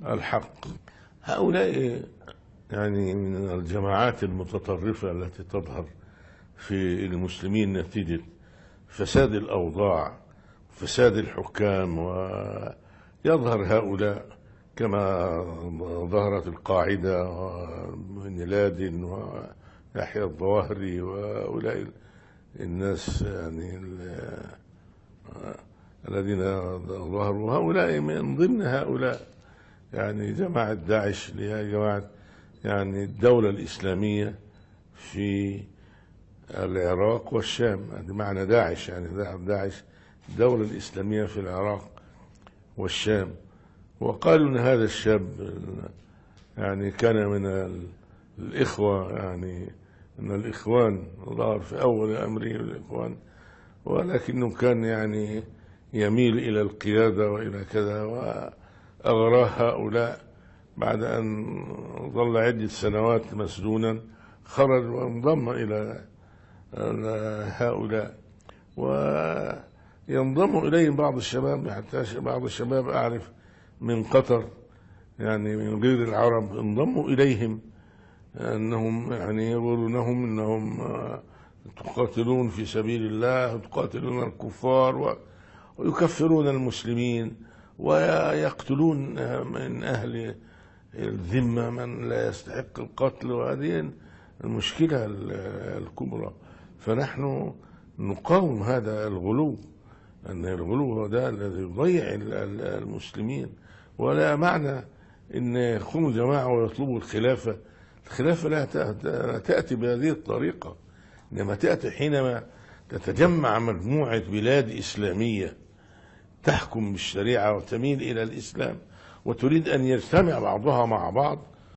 الحق. هؤلاء يعني من الجماعات المتطرفة التي تظهر في المسلمين نتيجة فساد الأوضاع، فساد الحكام، ويظهر هؤلاء كما ظهرت القاعدة وبن لادن ويحيى الظواهري وأولئك الناس يعني الذين ظهروا. هؤلاء من ضمن هؤلاء يعني جماعة داعش، اللي هي جماعة يعني الدولة الإسلامية في العراق والشام. هذا معنى داعش، يعني داعش الدولة الإسلامية في العراق والشام. وقالوا أن هذا الشاب يعني كان من الإخوة، يعني من الإخوان، ظهر في أول أمره الإخوان، ولكنه كان يعني يميل إلى القيادة وإلى كذا، وأغراه هؤلاء بعد أن ظل عدة سنوات مسجونا. خرج وانضم إلى هؤلاء، وينضم إليهم بعض الشباب، حتى بعض الشباب أعرف من قطر يعني من غير العرب انضموا إليهم، أنهم يعني يقولونهم أنهم تقاتلون في سبيل الله وتقاتلون الكفار ويكفرون المسلمين ويقتلون من أهل الذمة من لا يستحق القتل. وهذه المشكلة الكبرى. فنحن نقاوم هذا الغلو، أن الغلو هو ده الذي يضيع المسلمين. ولا معنى أن يقوموا جماعة ويطلبوا الخلافة. الخلافة لا تأتي بهذه الطريقة، إنما تأتي حينما تتجمع مجموعة بلاد إسلامية تحكم بالشريعة وتميل إلى الإسلام، وتريد أن يجتمع بعضها مع بعض